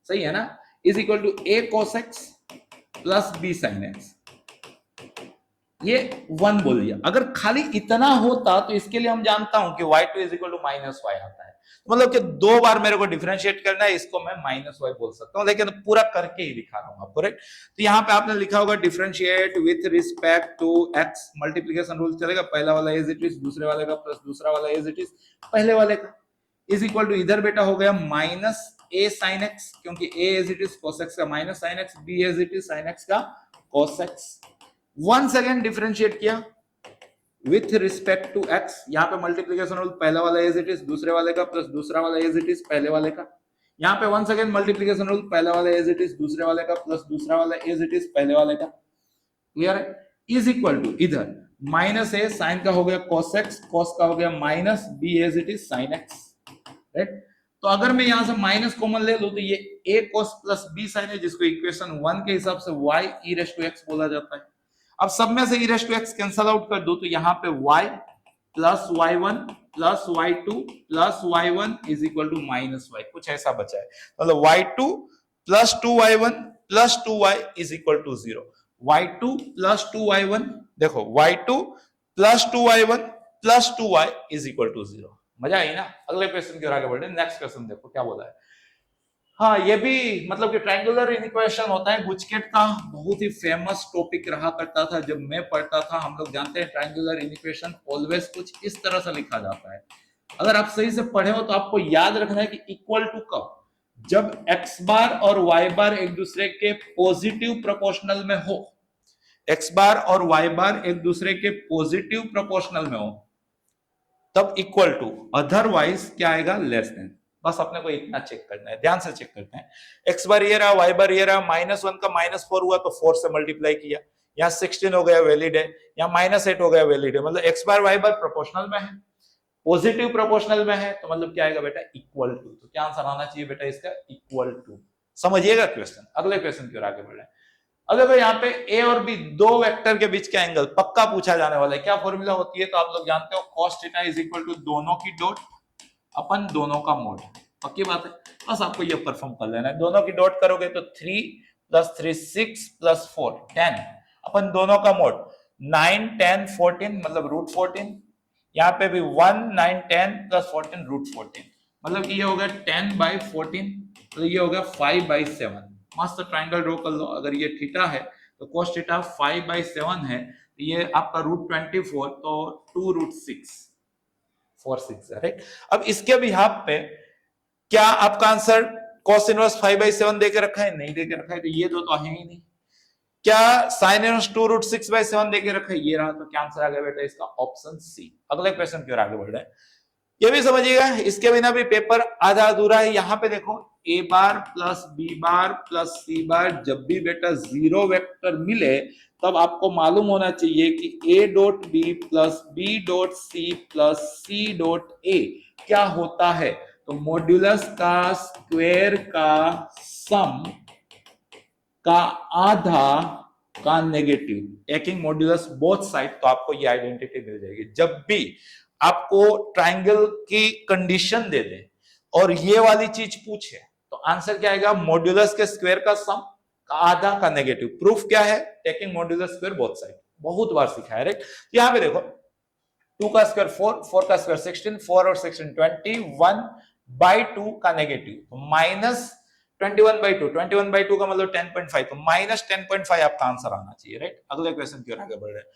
सही है ना, is equal to a cos x plus b sin x, ये 1 बोल दिया। अगर खाली इतना होता तो इसके लिए हम जानता हूं कि y2 is equal to minus y आता है, मतलब कि 2 बार मेरे को डिफरेंशिएट करना है, इसको मैं माइनस वाई बोल सकता हूं, लेकिन पूरा करके ही दिखा रहा हूं आपको, राइट। तो यहाँ पे आपने लिखा होगा differentiate with respect to x, multiplication rule चलेगा, पहला वाला एज इट इज, दूसरे वाले का प्लस दूसरा वाला एज इट इज पहले वाले का, इज इक्वल टू इधर बेटा हो गया माइनस a sin x, क्योंकि a as it is cos x का minus sin x, b as it is sin x का cos x। Once again differentiate किया विथ रिस्पेक्ट टू x, यहाँ पे मल्टीप्लिकेशन रूल, पहला वाला एज इट इज, दूसरे वाले का प्लस दूसरा वाला एज इट इज पहले वाले का। यहाँ पे वंस अगेन मल्टीप्लिकेशन रूल, पहला वाला एज इट इज, दूसरे वाले का प्लस दूसरा वाला एज इट इज पहले वाले का, क्लियर है। इज इक्वल टू इधर माइनस ए साइन का हो गया cos x, cos का हो गया minus b as it is sin x, right. तो अगर मैं यहां से माइनस कॉमन ले लूं तो ये a cos plus b sin है, जिसको इक्वेशन 1 के हिसाब से y e raise to x बोला जाता है। अब सब में से e raise to x cancel out कर दो, तो यहाँ पे y plus y1 plus y2 plus y1 is equal to minus y, कुछ ऐसा बचा है, मतलब y2 plus 2y1 plus 2y is equal to 0। y2 plus 2y1, देखो y2 plus 2y1 plus 2y is equal to 0। मजा आई ना। अगले question की ओर आगे बढ़े। नेक्स्ट क्वेश्चन देखो क्या बोला है। हाँ, ये भी मतलब कि ट्रायंगुलर इनइक्वेशन होता है, गुजकेट का बहुत ही फेमस टॉपिक रहा करता था जब मैं पढ़ता था। हम लोग जानते हैं ट्रायंगुलर इनइक्वेशन ऑलवेज कुछ इस तरह से लिखा जाता है। अगर आप सही से पढ़े हो तो आपको याद रखना है कि इक्वल टू कब? जब x बार और y बार एक दूसरे के पॉजिटिव प्रोपोर्शनल में हो, x बार और y बार एक दूसरे के पॉजिटिव प्रोपोर्शनल में हो तब इक्वल टू, अदरवाइज क्या आएगा? Less than. बस अपने को इतना चेक करना है, ध्यान से चेक करते हैं। एक्स बार ये रहा, वाई बार ये रहा, -1 का -4 हुआ तो 4 से मल्टीप्लाई किया, यहाँ 16 हो गया वैलिड है, यहाँ -8 हो गया वैलिड है, मतलब एक्स बार वाई बार प्रोपोर्शनल में है, पॉजिटिव प्रोपोर्शनल में है, तो मतलब क्या आएगा बेटा? Equal to. तो क्या आंसर आना चाहिए बेटा इसका? Equal to. समझिएगा क्वेश्चन। अगले क्वेश्चन की ओर आगे बढ़े। अब देखो यहाँ पे ए और बी दो वेक्टर के बीच का एंगल पक्का पूछा जाने वाला है। क्या फॉर्मूला होती है? तो आप लोग जानते हो cos थीटा इज इक्वल टू दोनों की डॉट अपन दोनों का मोड। पक्की बात है, बस आपको ये परफॉर्म कर लेना है। दोनों की डॉट करोगे तो 3 + 3 6 + 4 10, अपन दोनों का मोड 9 10 14 मतलब √14। यहाँ पे भी 1 9 10 + 14 √14, मतलब ये हो गया 10/14, तो ये हो गया 5/7। मस्त ट्राइंगल ड्रॉ कर लो। अगर ये थीटा है तो cos थीटा 5/7 है, तो ये आपका √24, तो 2√6 4/6 है, राइट। अब इसके बिहाफ पे क्या आपका आंसर cos इनवर्स 5/7 देके रखा है? नहीं देके रखा है, तो ये दो तो है ही नहीं। क्या sin इनवर्स 2√6/7 देके रखा है? ये रहा। तो क्या आंसर आ गया बेटा इसका? Option c. अगले क्वेश्चन की ओर आगे बढ़ रहे हैं। ये भी समझिएगा, इसके बिना भी पेपर आधा अधूरा है। यहाँ पे देखो a bar plus b bar plus c बार, जब भी बेटा जीरो वेक्टर मिले तब आपको मालूम होना चाहिए कि a dot b plus b dot c plus c dot a क्या होता है। तो मॉड्यूलस का स्क्वायर का सम का आधा का negative, taking modulus both side, तो आपको ये आइडेंटिटी मिल जाएगी। जब भी आपको ट्राइंगल की कंडीशन दे दे और ये वाली चीज पूछे तो आंसर क्या आएगा? मॉड्यूलस के स्क्वायर का सम का आधा का नेगेटिव। प्रूफ क्या है? Taking modulus square both side, बहुत बार सिखाया है, राइट। यहां पे देखो 2 का स्क्वायर 4, 4 का स्क्वायर 16, 4 और 16 21/2 का नेगेटिव -21/2, 21/2 का मतलब 10.5, तो -10.5 आपका आंसर आना चाहिए, राइट। अगले क्वेश्चन की ओर आगे बढ़ रहे हैं।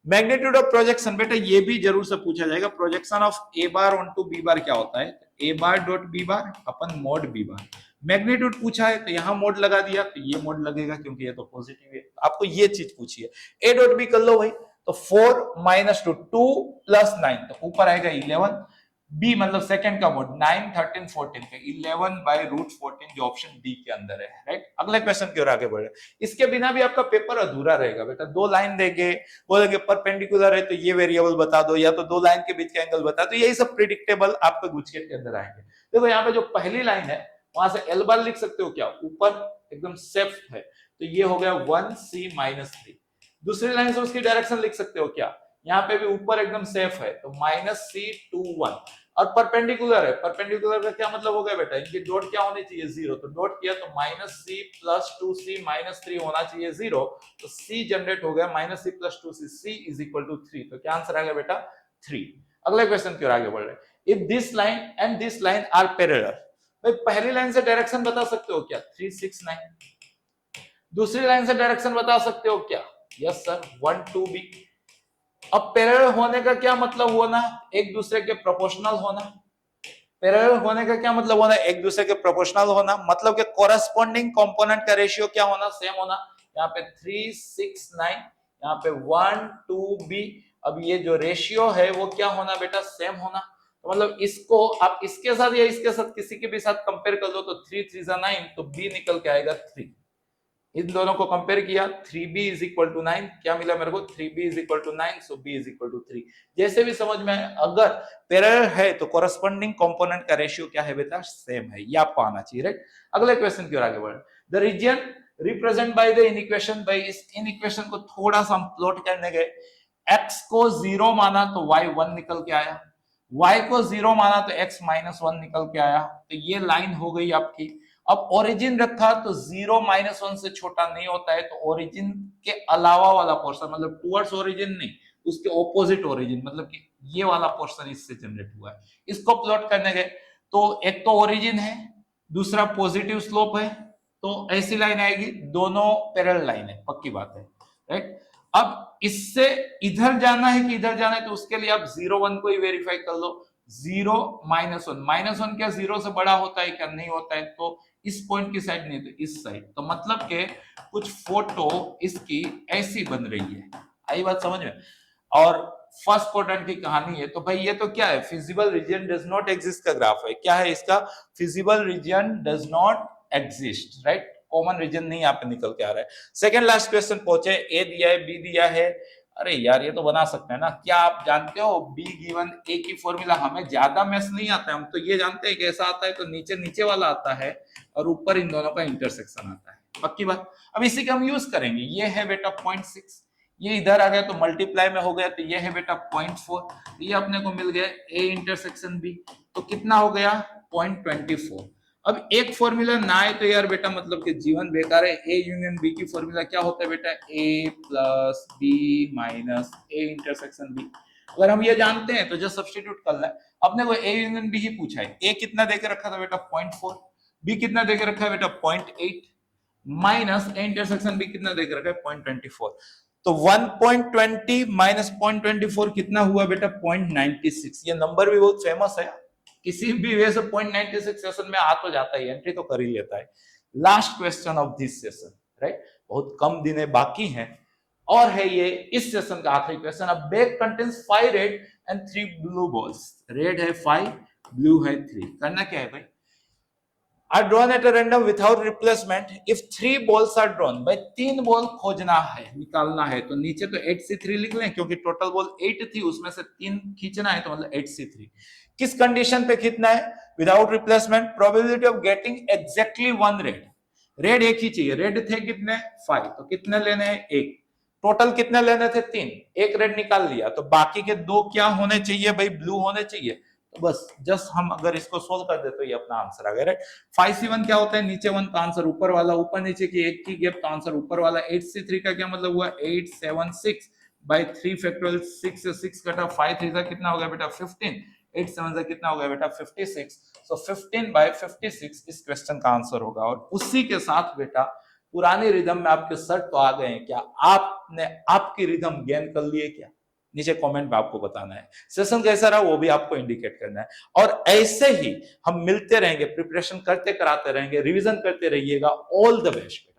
मैग्नीट्यूड ऑफ प्रोजेक्शन, बेटा ये भी जरूर से पूछा जाएगा। Projection of a bar onto b bar क्या होता है? A bar dot b bar upon mod b bar. Magnitude पूछा है तो यहाँ मोड लगा दिया, तो ये मोड लगेगा क्योंकि ये तो पॉजिटिव है। आपको ये चीज पूछी है, ए डॉट बी कर लो भाई, तो 4 - 2 2 + 9, तो ऊपर आएगा 11। बी मतलब सेकंड का मोड 9 13 14 का 11/√14, जो ऑप्शन डी के अंदर है, राइट। अगले क्वेश्चन की ओर आगे बढ़े। इसके बिना भी आपका पेपर अधूरा रहेगा बेटा। दो लाइन देंगे, बोलेंगे परपेंडिकुलर है तो ये वेरिएबल बता दो, या तो दो लाइन के बीच का एंगल बता दो। यही सब प्रिडिक्टेबल आपके गुजकेट के अंदर आएंगे। देखो यहाँ पे जो पहली लाइन है वहां से एल बार लिख सकते हो क्या? ऊपर एकदम सेफ है, तो ये हो गया 1c - 3। दूसरी लाइन से उसकी डायरेक्शन लिख सकते हो क्या? यहाँ पे भी ऊपर एकदम सेफ है, तो -c 2 1। और परपेंडिकुलर है, परपेंडिकुलर का क्या मतलब हो गया बेटा? इनकी डॉट क्या होनी चाहिए? 0। तो डॉट किया तो -c + 2c - 3 होना चाहिए 0, तो c जनरेट हो गया -c + 2c, c = 3। तो क्या आंसर आ गया बेटा? 3। अगले क्वेश्चन की ओर आगे बढ़ रहे हैं। If this line and this line are parallel, भाई पहली लाइन से डायरेक्शन बता सकते हो क्या? 3 6 9। दूसरी लाइन से डायरेक्शन बता सकते हो क्या? Yes sir, 1 2 b। अब पैरेलल होने का क्या मतलब हुआ ना? एक दूसरे के प्रोपोर्शनल होना। पैरेलल होने का क्या मतलब होना? एक दूसरे के प्रोपोर्शनल होना, मतलब कि कोरस्पोंडिंग कंपोनेंट का रेशियो क्या होना? सेम होना। यहाँ पे 3 6 9, यहाँ पे 1 2 b। अब ये जो रेशियो है वो क्या होना बेटा? सेम होना। तो मतलब इसको आप इसके साथ या इसके साथ किसी के भी साथ कंपेयर कर दो, तो 3 3 9, तो b निकल के आएगा 3। इन दोनों को कंपेयर किया, 3b = 9, क्या मिला मेरे को? 3b = 9, सो b = 3। जैसे भी समझ में आए, अगर पैरेलल है तो कोरस्पोंडिंग कंपोनेंट का रेशियो क्या है बेटा? सेम है। ये आपको आना चाहिए, राइट। अगले क्वेश्चन की ओर आगे बढ़े। The region represent by the inequation, by इस इनइक्वेशन को थोड़ा सा हम प्लॉट करने गए। x को 0 माना तो y 1 निकल के आया, y को 0 माना तो x -1 निकल के आया। तो ये लाइन हो गई आपकी। अब ओरिजिन रखा तो 0 -1 से छोटा नहीं होता है, तो ओरिजिन के अलावा वाला पोर्शन, मतलब टुवर्ड्स ओरिजिन नहीं, उसके ऑपोजिट ओरिजिन, मतलब कि ये वाला पोर्शन इससे जनरेट हुआ है। इसको प्लॉट करने गए तो एक तो ओरिजिन है, दूसरा पॉजिटिव स्लोप है, तो ऐसी लाइन आएगी। दोनों पैरेलल लाइन है, पक्की बात है, राइट। अब इससे इधर जाना है कि इधर जाना है, तो उसके लिए आप 0 1 को ही वेरीफाई कर लो। 0 -1 क्या 0 से बड़ा होता है क्या? नहीं होता है, तो इस पॉइंट की साइड नहीं, तो इस साइड। तो मतलब के कुछ फोटो इसकी ऐसी बन रही है। आई बात समझ में? और फर्स्ट क्वाड्रेंट की कहानी है, तो भाई ये तो क्या है? Feasible region does not exist का ग्राफ है। क्या है इसका? Feasible region does not exist, right. Common region नहीं यहाँ पे निकल के आ रहा है। सेकंड लास्ट क्वेश्चन पहुंचे। ए दिया है, बी दिया है। अरे यार ये तो बना सकते हैं ना। क्या आप जानते हो बी गिवन ए की फॉर्मूला? हमें ज्यादा मैथ्स नहीं आता है, हम तो ये जानते हैं कि ऐसा आता है तो नीचे नीचे वाला आता है और ऊपर इन दोनों का इंटरसेक्शन आता है। पक्की बात। अब इसी का हम यूज करेंगे, ये है बेटा 0.6, ये इधर आ गया तो मल्टीप्लाई में हो गया, तो ये है बेटा 0.4, ये अपने को मिल गया ए इंटरसेक्शन बी, तो कितना हो गया 0.24। अब एक फॉर्मूला ना आए तो यार बेटा मतलब कि जीवन बेकार है। ए यूनियन बी की फॉर्मूला क्या होता है बेटा, A plus B minus A intersection B. अगर हम ये जानते हैं तो जो सब्स्टिट्यूट करना है, अपने को ए यूनियन बी ही पूछा है। ए कितना देके रखा था बेटा 0.4, बी कितना देके रखा है बेटा 0.8, माइनस ए इंटरसेक्शन बी कितना देके रखा है 0.24। तो 1.20 माइनस 0.24 कितना हुआ बेटा 0.96। ये नंबर भी बहुत फेमस है, किसी भी वे से 0.96 सेशन में आ तो जाता है, एंट्री तो कर ही लेता है। Last question of this session, right, बहुत कम दिन बाकी हैं और है ये इस सेशन का आखिरी क्वेश्चन। अब bag contains 5 red and 3 blue balls, red है 5, ब्लू है 3। करना क्या है भाई, are drawn at a random without replacement if 3 balls are drawn, भाई 3 बॉल खोजना है, निकालना है। तो नीचे तो 8c3 लिख लें क्योंकि टोटल बॉल 8 थी, उसमें से 3 खींचना है तो मतलब 8c3। किस कंडीशन पे खींचना है, without replacement, probability of getting exactly 1 red, red एक ही चाहिए, रेड थे कितने 5, तो कितने लेने हैं 1, टोटल कितने लेने थे 3, एक रेड निकाल लिया, तो बाकी के 2 क्या होने चाहिए भाई, ब्लू होने चाहिए। तो बस जस्ट हम अगर इसको सोल्व कर दे तो ये अपना आंसर आ गया, राइट। 5c1 क्या होता है, नीचे 1 का आंसर ऊपर वाला, ऊपर नीचे की एक की गैप तो आंसर ऊपर वाला। 8c3 का क्या मतलब हुआ 876 बाय 3 फैक्टोरियल, 6 से 6 कटा, 5 3 का कितना हो गया बेटा 15, 8 7 से कितना हो गया बेटा 56। सो 15 बाय 56 इस क्वेश्चन का आंसर होगा। और उसी के साथ बेटा पुरानी रिदम में आपके सर तो आ गए हैं क्या, आपने आपकी रिदम गेन कर लिए क्या, नीचे कमेंट में आपको बताना है। सेशन कैसा रहा वो भी आपको इंडिकेट करना है। और ऐसे ही हम मिलते रहेंगे, प्रिपरेशन करते कराते रहेंगे, रिवीजन करते रहिएगा। All the best.